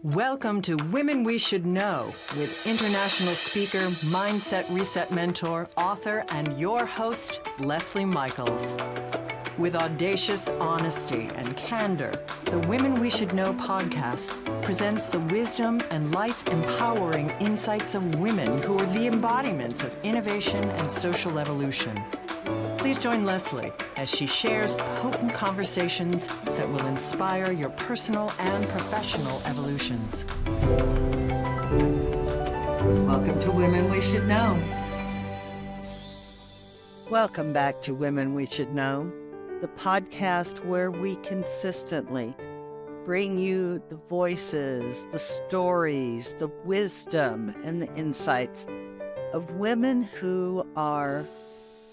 Welcome to Women We Should Know with international speaker, mindset reset mentor, author, and your host, Leslie Michaels. With audacious honesty and candor, the Women We Should Know podcast presents the wisdom and life-empowering insights of women who are the embodiments of innovation and social evolution. Please join Leslie as she shares potent conversations that will inspire your personal and professional evolutions. Welcome to Women We Should Know. Welcome back to Women We Should Know, the podcast where we consistently bring you the voices, the stories, the wisdom, and the insights of women who are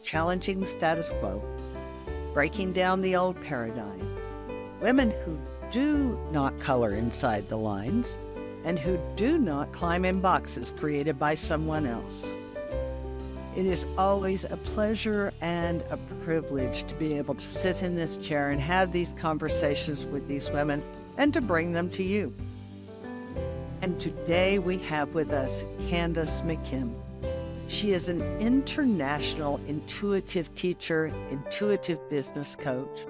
challenging the status quo, breaking down the old paradigms, women who do not color inside the lines, and who do not climb in boxes created by someone else. It is always a pleasure and a privilege to be able to sit in this chair and have these conversations with these women and to bring them to you. And today we have with us Candace McKim. She is an international intuitive teacher, intuitive business coach,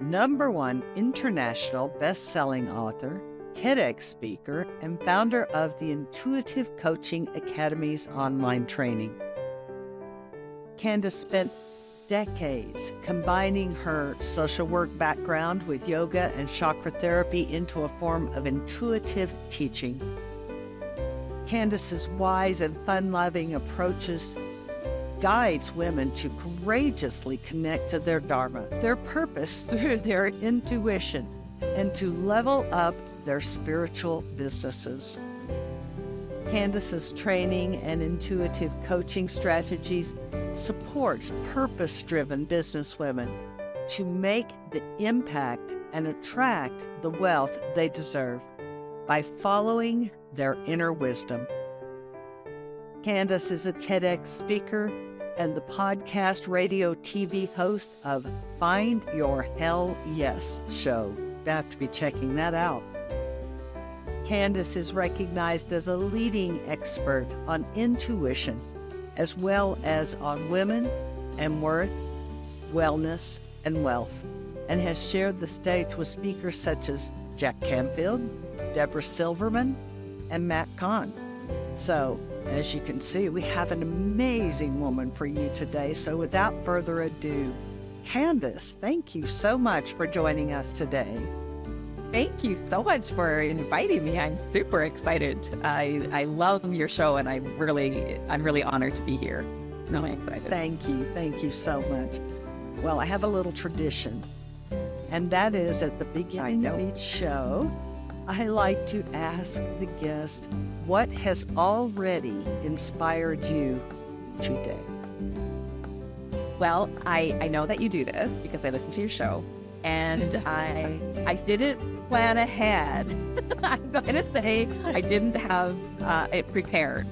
#1 international best-selling author, TEDx speaker, and founder of the Intuitive Coaching Academy's online training. Candace spent decades combining her social work background with yoga and chakra therapy into a form of intuitive teaching. Candace's wise and fun-loving approaches guides women to courageously connect to their Dharma, their purpose through their intuition, and to level up their spiritual businesses. Candace's training and intuitive coaching strategies supports purpose-driven business women to make the impact and attract the wealth they deserve by following their inner wisdom. Candace is a TEDx speaker and the podcast, radio, TV host of Find Your Hell Yes show. You have to be checking that out. Candace is recognized as a leading expert on intuition, as well as on women and worth, wellness, and wealth, and has shared the stage with speakers such as Jack Canfield, Debra, Silverman, and Kahn. So, as you can see, we have an amazing woman for you today. So without further ado, Candace, thank you so much for joining us today. Thank you so much for inviting me. I'm super excited. I love your show, and I'm really honored to be here. I'm excited. Thank you so much. Well, I have a little tradition, and that is at the beginning of each show, I like to ask the guest, what has already inspired you today? Well, I know that you do this because I listen to your show, and I didn't plan ahead. I'm going to say I didn't have it prepared.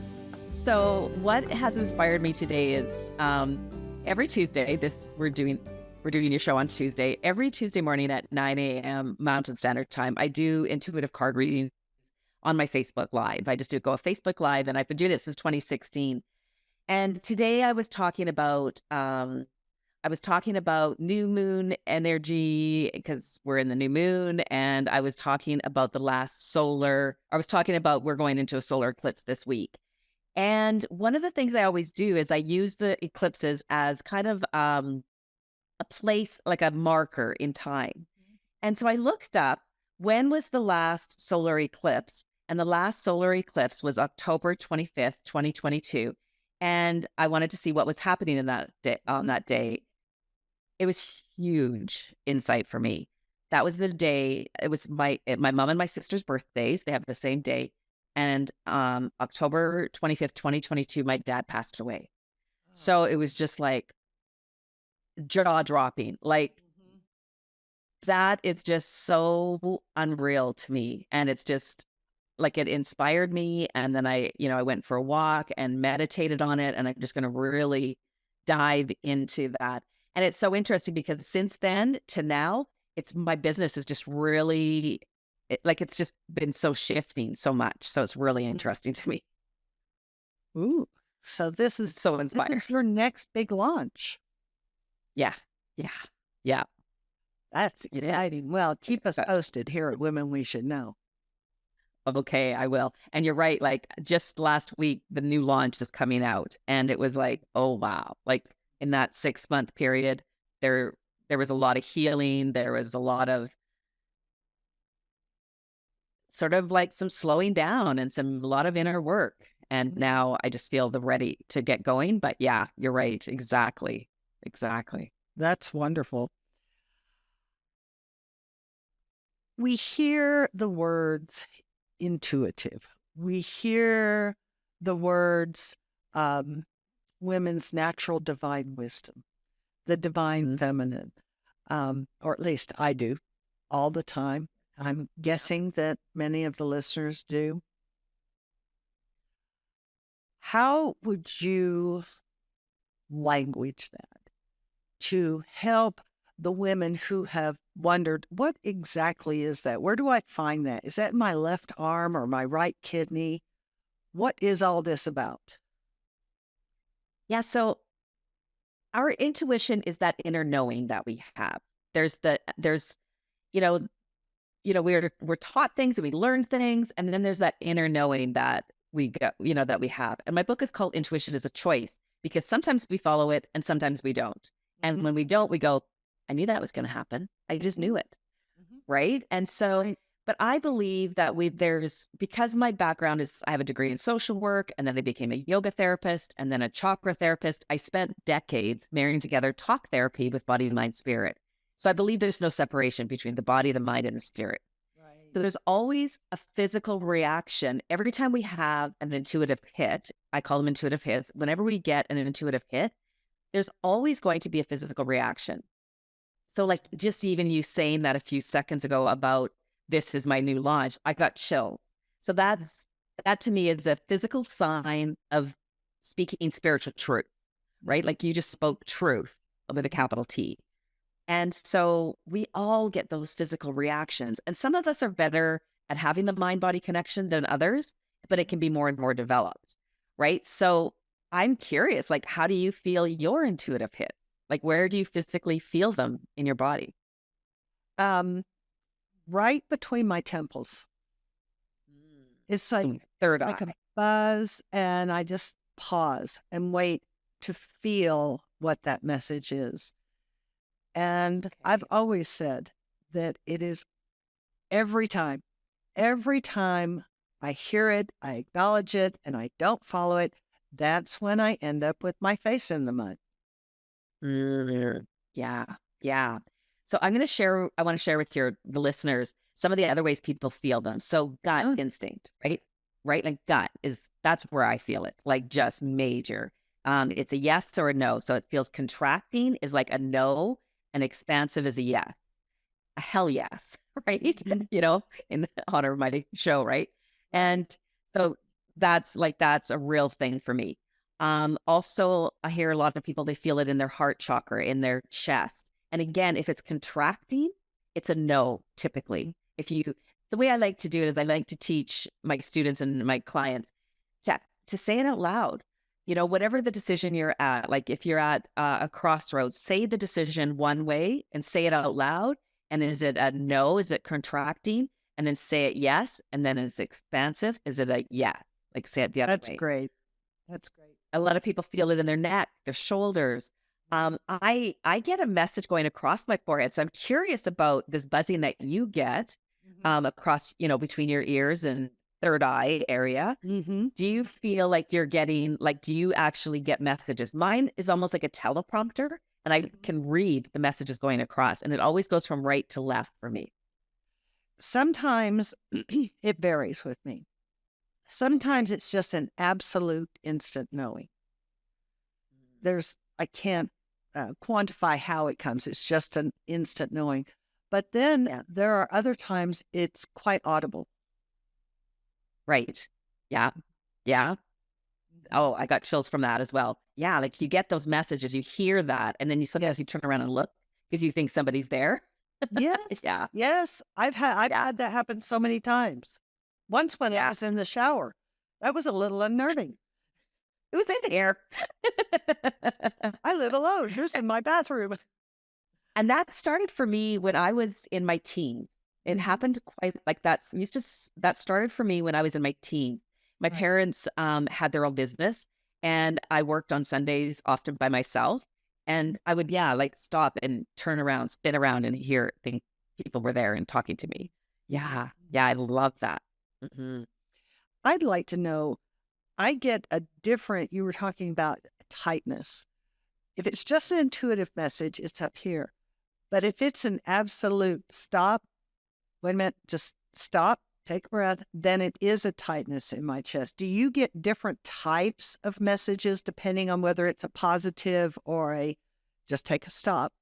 So what has inspired me today is every Tuesday, we're doing your show on Tuesday. Every Tuesday morning at 9 a.m. Mountain Standard Time, I do intuitive card reading on my Facebook Live. I just go a Facebook Live, and I've been doing it since 2016. And today I was talking about new moon energy because we're in the new moon, and I was talking about we're going into a solar eclipse this week. And one of the things I always do is I use the eclipses as kind of a place, like a marker in time. And so I looked up when was the last solar eclipse, and the last solar eclipse was October 25th, 2022. And I wanted to see what was happening on that day. It was huge insight for me. That was the day, it was my mom and my sister's birthdays. They have the same day. And October 25th, 2022, my dad passed away. So it was just like jaw-dropping. Like, that is just so unreal to me. And it's just like, it inspired me. And then I went for a walk and meditated on it. And I'm just going to really dive into that. And it's so interesting because since then to now, my business is just really it's just been so shifting so much. So it's really interesting to me. Ooh, so this is So inspired. your next big launch. Yeah. Yeah. Yeah. That's It is. exciting. Well, keep us Such- posted here at Women We Should Know. Okay, I will. And you're right. Like just last week, the new launch is coming out, and it was like, oh wow! Like in that 6-month period, there was a lot of healing. There was a lot of sort of like some slowing down and a lot of inner work. And now I just feel ready to get going. But yeah, you're right. Exactly. Exactly. That's wonderful. We hear the words intuitive. We hear the words women's natural divine wisdom, the divine feminine, or at least I do all the time. I'm guessing that many of the listeners do. How would you language that to help the women who have wondered, what exactly is that? Where do I find that? Is that my left arm or my right kidney? What is all this about? Yeah. So our intuition is that inner knowing that we have. There's, you know, we're taught things and we learn things, and then there's that inner knowing that we get, that we have. And my book is called Intuition is a Choice, because sometimes we follow it and sometimes we don't. And when we don't, we go, I knew that was going to happen. I just knew it. Right. And so, but I believe that because my background is, I have a degree in social work, and then I became a yoga therapist and then a chakra therapist. I spent decades marrying together talk therapy with body, mind, spirit. So I believe there's no separation between the body, the mind, and the spirit. Right. So there's always a physical reaction. Every time we have an intuitive hit, I call them intuitive hits. Whenever we get an intuitive hit, there's always going to be a physical reaction. So like just even you saying that a few seconds ago about this is my new launch, I got chills. So that to me is a physical sign of speaking spiritual truth, right? Like you just spoke truth with a capital T. And so we all get those physical reactions. And some of us are better at having the mind body connection than others, but it can be more and more developed, right? So I'm curious, like, how do you feel your intuitive hits? Like, where do you physically feel them in your body? Right between my temples. It's like Third like eye. a buzz, and I just pause and wait to feel what that message is. And I've always said that it is every time I hear it, I acknowledge it, and I don't follow it, that's when I end up with my face in the mud. Yeah. Yeah. So I want to share with the listeners some of the other ways people feel them. So gut instinct, right? Right? Like that's where I feel it, like just major. It's a yes or a no. So it feels contracting is like a no, and expansive is a yes. A hell yes, right? In honor of my show, right? And so that's a real thing for me. Also, I hear a lot of people, they feel it in their heart chakra, in their chest. And again, if it's contracting, it's a no, typically. The way I like to do it is I like to teach my students and my clients to say it out loud. Whatever the decision you're at, like if you're at a crossroads, say the decision one way and say it out loud. And is it a no? Is it contracting? And then say it yes. And then is it expansive? Is it a yes? Like say it the other way. That's great. That's great. A lot of people feel it in their neck, their shoulders. I get a message going across my forehead. So I'm curious about this buzzing that you get across, between your ears and third eye area. Do you feel like you're getting, do you actually get messages? Mine is almost like a teleprompter, and I can read the messages going across, and it always goes from right to left for me. Sometimes it varies with me. Sometimes it's just an absolute instant knowing. I can't quantify how it comes. It's just an instant knowing. But then there are other times it's quite audible. Right. Yeah. Yeah. Oh, I got chills from that as well. Yeah. Like you get those messages, you hear that, and then sometimes you turn around and look because you think somebody's there. Yes. Yeah. Yes. I've Yeah. had that happen so many times. Once when I Yeah. was in the shower, that was a little unnerving. Who's in here? I live alone. Who's in my bathroom? And that started for me when I was in my teens. It Mhm. happened quite like that started for me when I was in my teens. My Right. parents had their own business, and I worked on Sundays often by myself. And I would, yeah, like stop and turn around, spin around, and think people were there and talking to me. Yeah, Mhm. yeah, I love that. Hmm. I'd like to know, I get a different, you were talking about tightness. If it's just an intuitive message, it's up here. But if it's an absolute stop, wait a minute, just stop, take a breath, then it is a tightness in my chest. Do you get different types of messages depending on whether it's a positive or a just take a stop?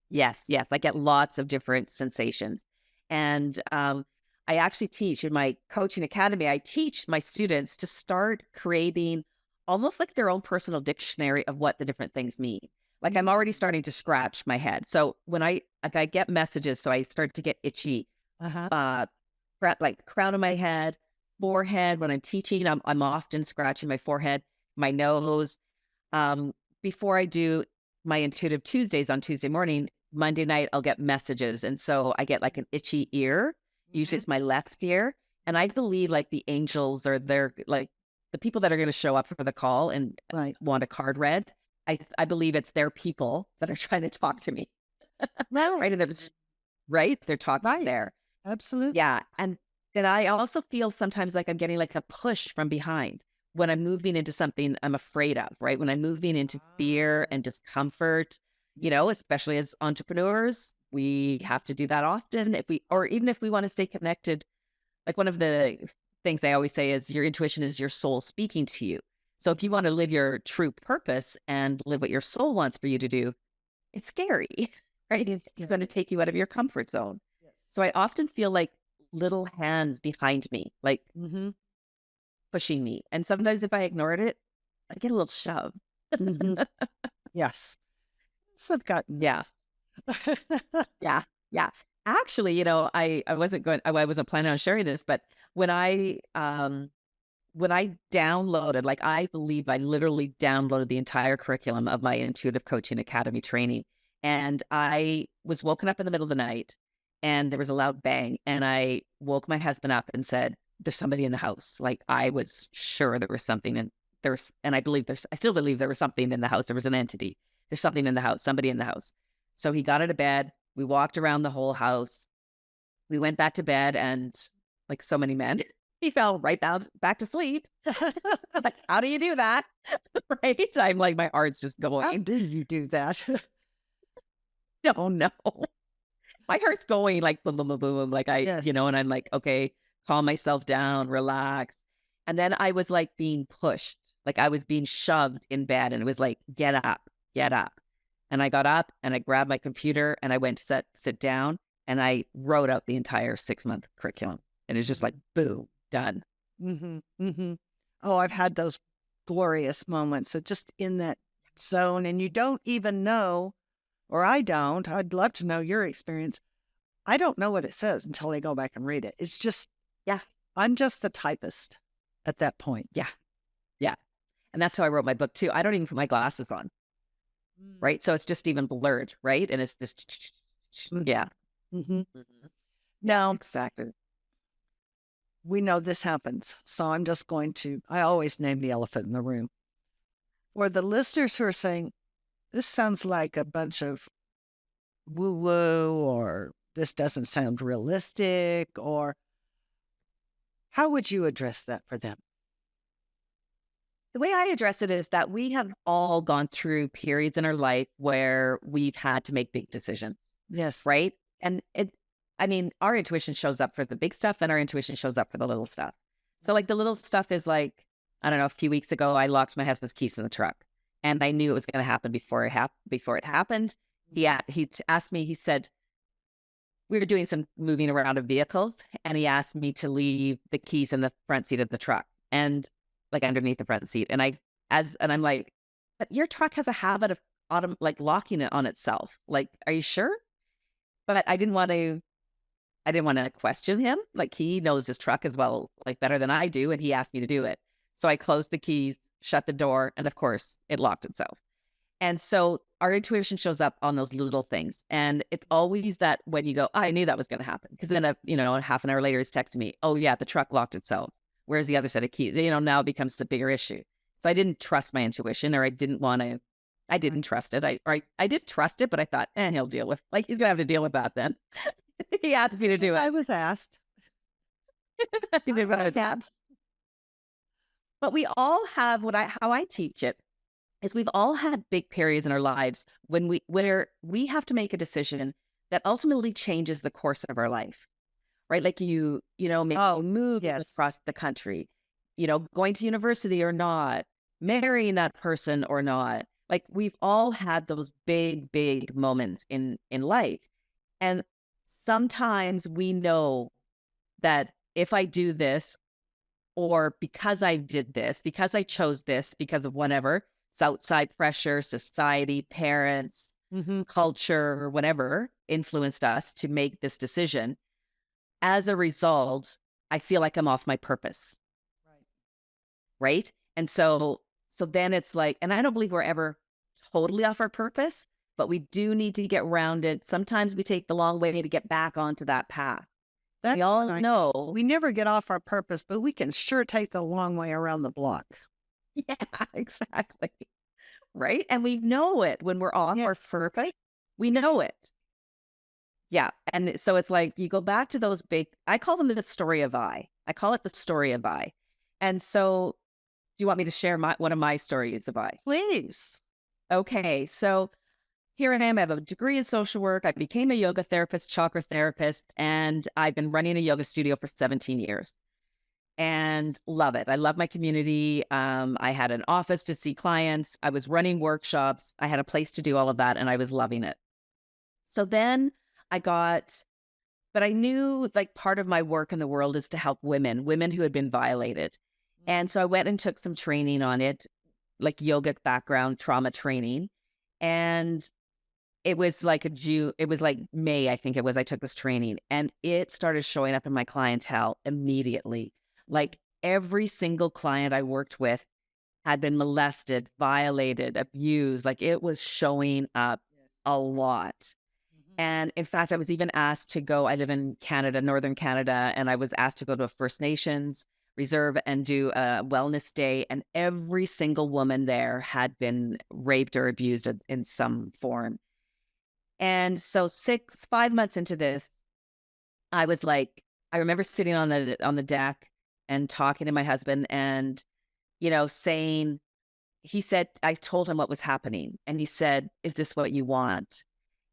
Yes, yes, I get lots of different sensations. And I actually teach in my coaching academy, I teach my students to start creating almost like their own personal dictionary of what the different things mean. Like I'm already starting to scratch my head. So when I get messages, so I start to get itchy, Uh-huh. uh, like crown of my head, forehead. When I'm teaching, I'm often scratching my forehead, my nose. Um, Before I do my intuitive Tuesdays on Tuesday morning, Monday night, I'll get messages. And so I get like an itchy ear. Usually Mhm. it's my left ear. And I believe like the angels or they're like the people that are going to show up for the call and Right. want a card read. I believe it's their people that are trying to talk to me. Right. Right. And there's right. They're talking Right. there. Absolutely. Yeah, and then I also feel sometimes like I'm getting like a push from behind when I'm moving into something I'm afraid of, right? When I'm moving into fear and discomfort, especially as entrepreneurs, we have to do that often or even if we want to stay connected. Like one of the things I always say is your intuition is your soul speaking to you. So if you want to live your true purpose and live what your soul wants for you to do, it's scary, right? It's going to Scary. take you out of your comfort zone. Yes. So I often feel like little hands behind me, like Mhm. pushing me. And sometimes if I ignored it, I get a little shove. Mhm. Yes. So I've gotten Yeah. those. Yeah. Yeah. Actually, I wasn't planning on sharing this, but when I downloaded, like I believe I literally downloaded the entire curriculum of my Intuitive Coaching Academy training. And I was woken up in the middle of the night and there was a loud bang. And I woke my husband up and said, there's somebody in the house. Like I was sure there was something and I still believe there was something in the house. There was an entity. There's something in the house, somebody in the house. So he got out of bed. We walked around the whole house. We went back to bed and like so many men, he fell right back to sleep. Like, how do you do that? Right? I'm like, my heart's just How going. did you do that? Oh no. My heart's going like boom, boom, boom, boom, boom. Like Yes. and I'm like, okay, calm myself down, relax. And then I was like being pushed, like I was being shoved in bed and it was like, get up, get up. And I got up and I grabbed my computer and I went to sit down and I wrote out the entire 6-month curriculum. And it's just like, boom, done. Mhm. Mhm. Oh, I've had those glorious moments. So just in that zone and you don't even know, or I don't, I'd love to know your experience. I don't know what it says until I go back and read it. It's just, Yeah. I'm just the typist at that point. Yeah. Yeah. And that's how I wrote my book too. I don't even put my glasses on. Mm. Right. So it's just even blurred. Right. And it's just, Mhm. yeah. Mhm. Mhm. Yeah, Now, exactly. we know this happens. So I'm just going to, I always name the elephant in the room. For the listeners who are saying, this sounds like a bunch of woo woo, or this doesn't sound realistic, or how would you address that for them? The way I address it is that we have all gone through periods in our life where we've had to make big decisions, Yes. right? And our intuition shows up for the big stuff and our intuition shows up for the little stuff. So, like, the little stuff is like, I don't know, a few weeks ago, I locked my husband's keys in the truck and I knew it was going to happen before it happened. Asked me, he said, we were doing some moving around of vehicles and he asked me to leave the keys in the front seat of the truck and like underneath the front seat. And I'm like, but your truck has a habit of like locking it on itself. Like, are you sure? but I didn't want to question him. Like, he knows his truck as well, like better than I do. And he asked me to do it. So I closed the keys, shut the door, and of course it locked itself. And so our intuition shows up on those little things. And it's always that when you go, I knew that was going to happen. Because then, half an hour later, he's texting me, oh yeah, the truck locked itself. Where's the other set of keys? Now it becomes the bigger issue. So I didn't trust my intuition, or I didn't trust it. I did trust it, but I thought, he'll deal with, like, he's going to have to deal with that then. He asked me to do it. I was asked. He did what I was asked. But we all have how I teach it is we've all had big periods in our lives where we have to make a decision that ultimately changes the course of our life, right? Like maybe move across the country, going to university or not, marrying that person or not. Like, we've all had those big, big moments in life. And sometimes we know that if I do this, or because I did this, because I chose this, because of whatever, it's outside pressure, society, parents, culture, or whatever influenced us to make this decision. As a result, I feel like I'm off my purpose. Right? And so then it's like, and I don't believe we're ever totally off our purpose, but we do need to get rounded. Sometimes we take the long way to get back onto that path. We all know. We never get off our purpose, but we can sure take the long way around the block. Yeah, exactly. Right? And we know it when we're off our purpose. We know it. Yeah. And so it's like, you go back to those big, I call them the story of I. I call it the story of I. And so, do you want me to share one of my stories of I? Please. Okay. So here I am. I have a degree in social work. I became a yoga therapist, chakra therapist, and I've been running a yoga studio for 17 years and love it. I love my community. I had an office to see clients. I was running workshops. I had a place to do all of that, and I was loving it. So then but I knew, like, part of my work in the world is to help women who had been violated. And so I went and took some training on it, like yoga background, trauma training. And it was like May, I think it was, I took this training, and it started showing up in my clientele immediately. Like, every single client I worked with had been molested, violated, abused. Like, it was showing up a lot. And in fact, I was even asked to go, I live in Canada, Northern Canada, and I was asked to go to a First Nations reserve and do a wellness day. And every single woman there had been raped or abused in some form. And so 5 months into this, I was like, I remember sitting on the deck and talking to my husband and, saying, I told him what was happening. And he said, is this what you want?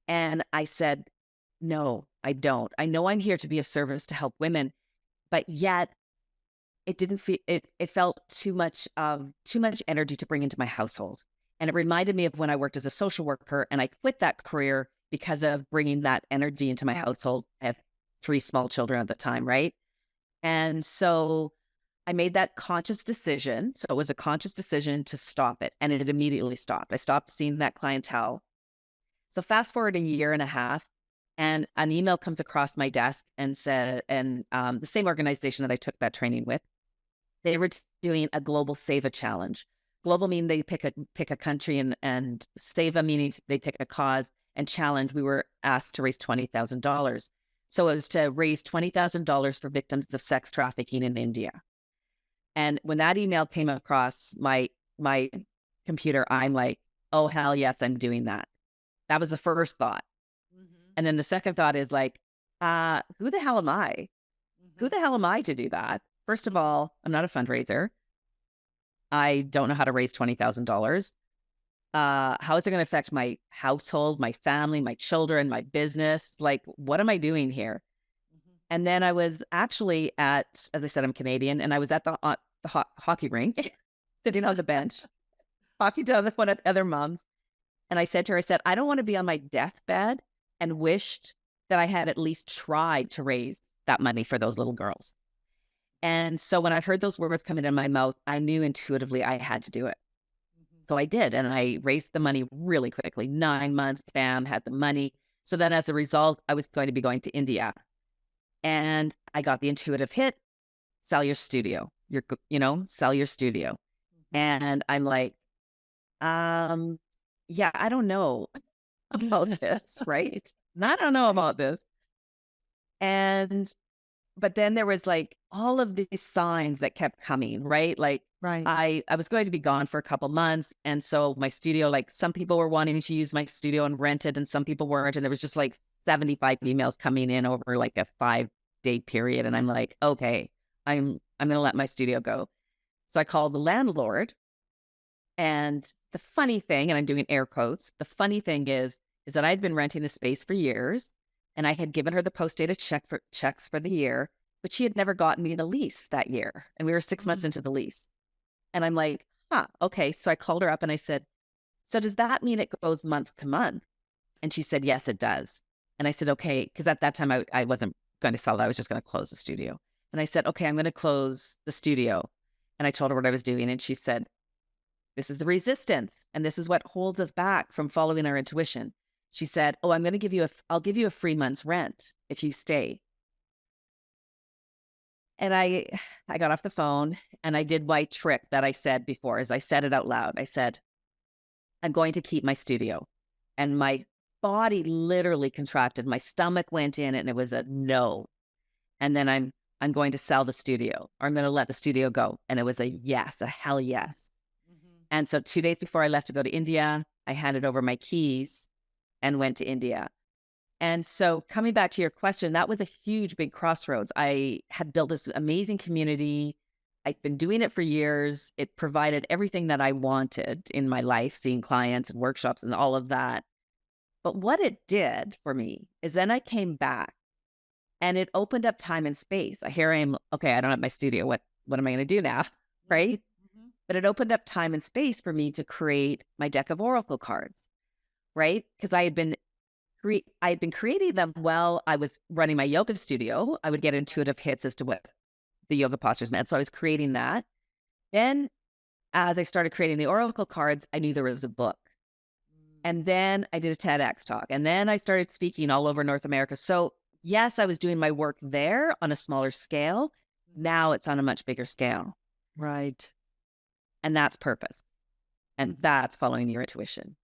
And I said, no, I don't. I know I'm here to be of service to help women, but yet it didn't feel, it felt too much energy to bring into my household. And it reminded me of when I worked as a social worker, and I quit that career because of bringing that energy into my household. I have 3 small children at the time, right? And so I made that conscious decision. So it was a conscious decision to stop it, and it immediately stopped. I stopped seeing that clientele. So fast forward a year and a half, and an email comes across my desk and said, the same organization that I took that training with, they were doing a global Seva challenge. Global meaning they pick a country, and Seva meaning they pick a cause, and challenge, we were asked to raise $20,000. So it was to raise $20,000 for victims of sex trafficking in India. And when that email came across my computer, I'm like, oh, hell yes, I'm doing that. That was the first thought. And then the second thought is like, who the hell am I? Who the hell am I to do that? First of all, I'm not a fundraiser. I don't know how to raise $20,000. How is it going to affect my household, my family, my children, my business? Like, what am I doing here? And then I was actually as I said, I'm Canadian, and I was at the hockey rink, sitting on the bench, talking to one of the other moms. And I said to her, I don't want to be on my deathbed and wished that I had at least tried to raise that money for those little girls. And so when I heard those words coming in my mouth, I knew intuitively I had to do it. So I did. And I raised the money really quickly, 9 months, bam, had the money. So then as a result, I was going to be going to India, and I got the intuitive hit, sell your studio, sell your studio. And I'm like, yeah, I don't know about this, right? I don't know about this. But then there was like all of these signs that kept coming, right? Like Right. I was going to be gone for a couple months. And so my studio, like some people were wanting to use my studio and rent it, and some people weren't. And there was just like 75 emails coming in over like a 5-day period. And I'm like, okay, I'm gonna let my studio go. So I called the landlord, and the funny thing, and I'm doing air quotes, the funny thing is that I'd been renting the space for years, and I had given her the post-dated checks for the year, but she had never gotten me the lease that year. And we were 6 months into the lease. And I'm like, okay. So I called her up and I said, so does that mean it goes month to month? And she said, yes, it does. And I said, okay, because at that time I wasn't going to sell it. I was just going to close the studio. And I said, okay, I'm going to close the studio. And I told her what I was doing. And she said, this is the resistance. And this is what holds us back from following our intuition. She said, oh, I'll give you a free month's rent if you stay. And I got off the phone and I did my trick that I said before, as I said it out loud. I said, I'm going to keep my studio. And my body literally contracted. My stomach went in and it was a no. And then I'm going to sell the studio, or I'm going to let the studio go. And it was a yes, a hell yes. And so 2 days before I left to go to India, I handed over my keys and went to India. And so coming back to your question, that was a huge, big crossroads. I had built this amazing community. I'd been doing it for years. It provided everything that I wanted in my life, seeing clients and workshops and all of that. But what it did for me is then I came back and it opened up time and space. Here I am, okay, I don't have my studio. What am I going to do now? Right? But it opened up time and space for me to create my deck of oracle cards, right? Because I had been creating them while I was running my yoga studio. I would get intuitive hits as to what the yoga postures meant. So I was creating that. Then as I started creating the oracle cards, I knew there was a book. And then I did a TEDx talk. And then I started speaking all over North America. So yes, I was doing my work there on a smaller scale. Now it's on a much bigger scale. Right. And that's purpose. And that's following your intuition.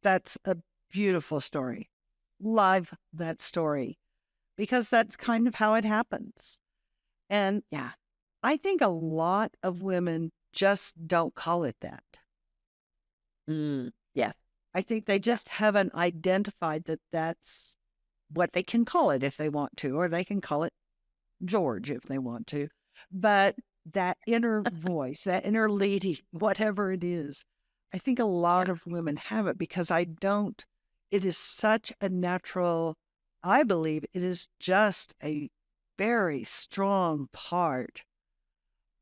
That's a beautiful story. Love that story, because that's kind of how it happens. And yeah, I think a lot of women just don't call it that. Yes. I think they just haven't identified that that's what they can call it if they want to, or they can call it George if they want to. But that inner voice, that inner lady, whatever it is, I think a lot of women have it, because it is such a natural, I believe it is just a very strong part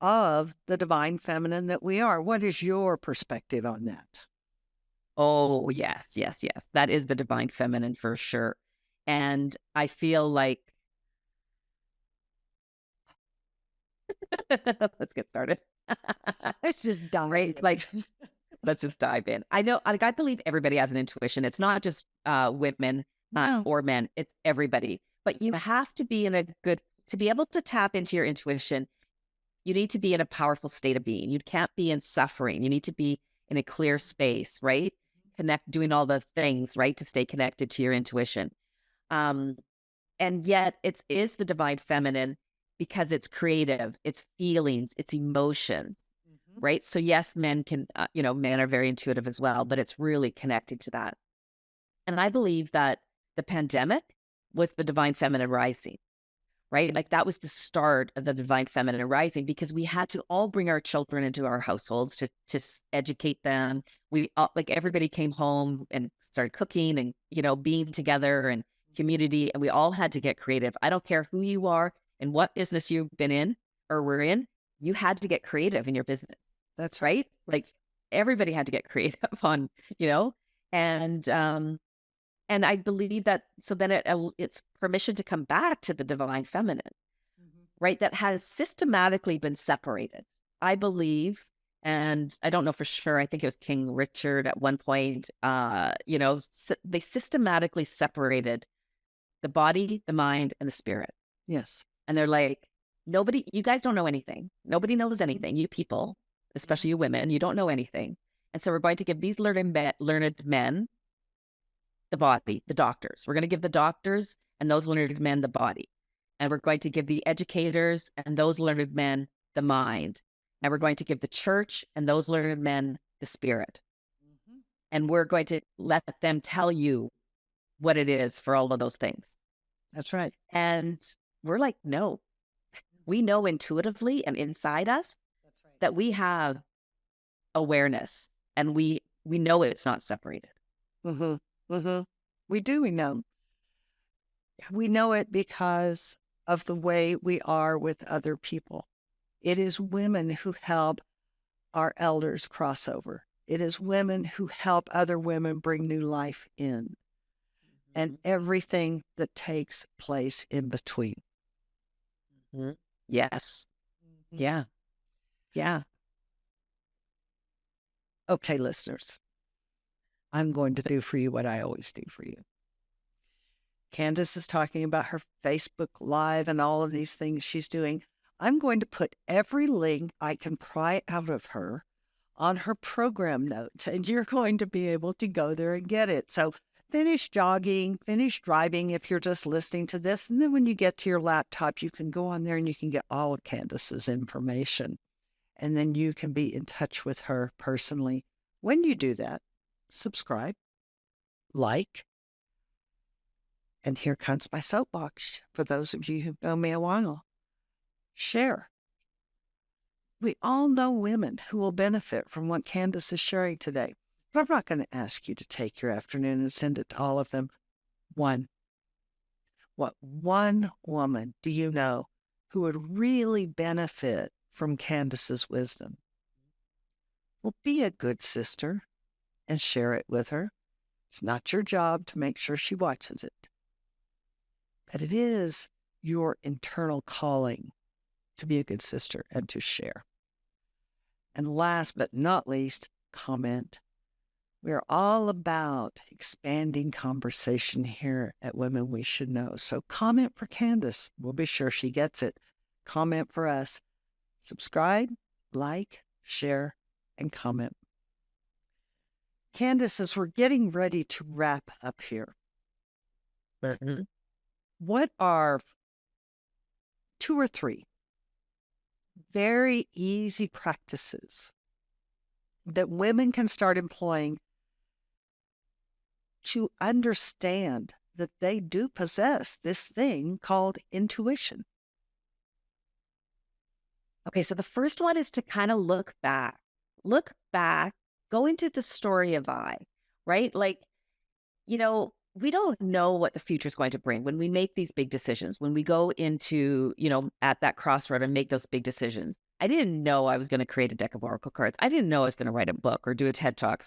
of the divine feminine that we are. What is your perspective on that? Oh, yes, yes, yes. That is the divine feminine for sure. And I feel like, let's get started. Let's just dive right? Like, let's just dive in. I know, like, I believe everybody has an intuition. It's not just women or men, it's everybody. But you have to be to be able to tap into your intuition, you need to be in a powerful state of being. You can't be in suffering. You need to be in a clear space, right? Doing all the things, right? To stay connected to your intuition. And yet it is the divine feminine because it's creative, it's feelings, it's emotions, right? So yes, men can, men are very intuitive as well, but it's really connected to that. And I believe that the pandemic was the divine feminine rising, right? Like that was the start of the divine feminine rising, because we had to all bring our children into our households to educate them. We all, like, everybody came home and started cooking and, being together and community. And we all had to get creative. I don't care who you are and what business you've been in or were in, you had to get creative in your business. That's right. Like everybody had to get creative on, and I believe that, so then it's permission to come back to the divine feminine, right? That has systematically been separated. I believe, And I don't know for sure. I think it was King Richard at one point. They systematically separated the body, the mind, and the spirit. Yes. And they're like, nobody, you guys don't know anything. Nobody knows anything. You people, especially you women, you don't know anything. And so we're going to give these learned men the body, the doctors. We're going to give the doctors and those learned men the body. And we're going to give the educators and those learned men the mind. And we're going to give the church and those learned men the spirit. And we're going to let them tell you what it is for all of those things. That's right. And we're like, no, we know intuitively and inside us that we have awareness, and we know it's not separated. We do. We know. We know it because of the way we are with other people. It is women who help our elders cross over. It is women who help other women bring new life in, and everything that takes place in between. Yes. Yeah. Yeah. Okay, listeners, I'm going to do for you what I always do for you. Candace is talking about her Facebook Live and all of these things she's doing. I'm going to put every link I can pry out of her on her program notes, and you're going to be able to go there and get it. So finish jogging, finish driving if you're just listening to this. And then when you get to your laptop, you can go on there and you can get all of Candace's information. And then you can be in touch with her personally. When you do that, subscribe, like, and here comes my soapbox for those of you who've known me a while. Share. We all know women who will benefit from what Candace is sharing today. But I'm not going to ask you to take your afternoon and send it to all of them. One. What one woman do you know who would really benefit from Candace's wisdom? Well, be a good sister and share it with her. It's not your job to make sure she watches it, but it is your internal calling to be a good sister and to share. And last but not least, comment. We're all about expanding conversation here at Women We Should Know. So comment for Candace. We'll be sure she gets it. Comment for us. Subscribe, like, share, and comment. Candace, as we're getting ready to wrap up here, what are 2 or 3 very easy practices that women can start employing to understand that they do possess this thing called intuition? Okay, so the first one is to kind of look back, go into the story of I, right? Like, we don't know what the future is going to bring when we make these big decisions, when we go into, at that crossroad and make those big decisions. I didn't know I was going to create a deck of oracle cards. I didn't know I was going to write a book or do a TED talk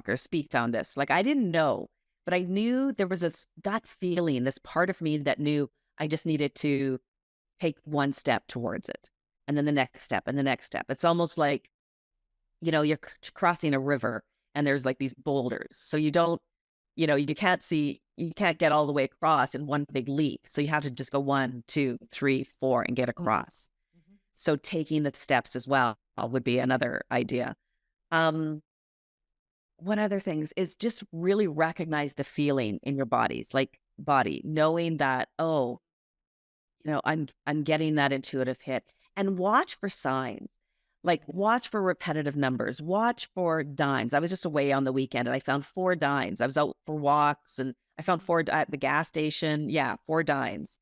or speak on this. Like, I didn't know, but I knew there was this gut feeling, this part of me that knew I just needed to take one step towards it. And then the next step and the next step. It's almost like, you're crossing a river and there's like these boulders. So you don't, you can't get all the way across in one big leap. So you have to just go 1, 2, 3, 4 and get across. So taking the steps as well would be another idea. One other things is just really recognize the feeling in your bodies, like body, knowing that, I'm getting that intuitive hit, and watch for signs. Like, watch for repetitive numbers, watch for dimes. I was just away on the weekend and I found 4 dimes. I was out for walks and I found 4 at the gas station. Yeah, 4 dimes.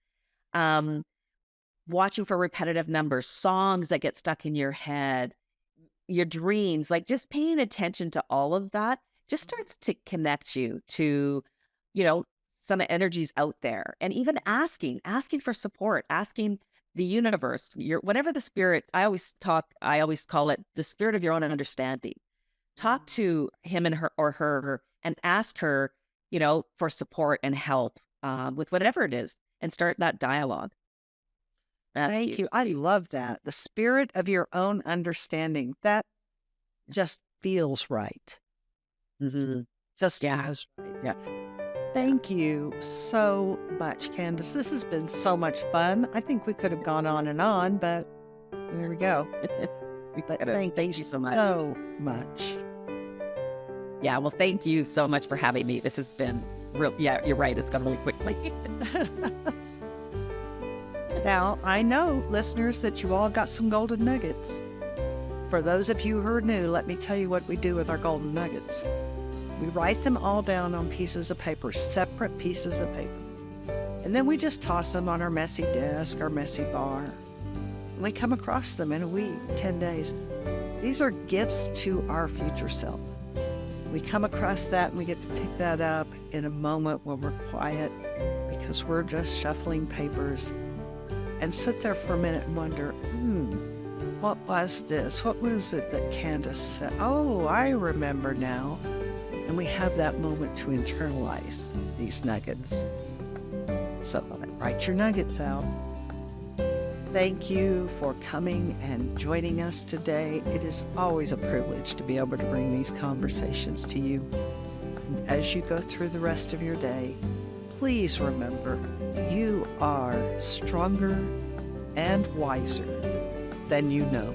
Watching for repetitive numbers, songs that get stuck in your head, your dreams, like just paying attention to all of that just starts to connect you to, some energies out there. And even asking for support, asking the universe, whatever the spirit, I always call it the spirit of your own understanding. Talk to him and her and ask her, for support and help with whatever it is, and start that dialogue. Thank you. I love that. The spirit of your own understanding. That just feels right. Mm-hmm. Just Yeah. feels right. Yeah. Thank you so much, Candace. This has been so much fun. I think we could have gone on and on, but there we go. But thank you so much. so much. Yeah, well, thank you so much for having me. This has been real. Yeah, you're right. It's gone really quickly. Now, I know, listeners, that you all got some golden nuggets. For those of you who are new, let me tell you what we do with our golden nuggets. We write them all down on pieces of paper, separate pieces of paper. And then we just toss them on our messy desk, our messy bar. And we come across them in a week, 10 days. These are gifts to our future self. We come across that and we get to pick that up in a moment when we're quiet because we're just shuffling papers and sit there for a minute and wonder, what was this? What was it that Candace said? Oh, I remember now. And we have that moment to internalize these nuggets. So write your nuggets out. Thank you for coming and joining us today. It is always a privilege to be able to bring these conversations to you. And as you go through the rest of your day, please remember you are stronger and wiser than you know.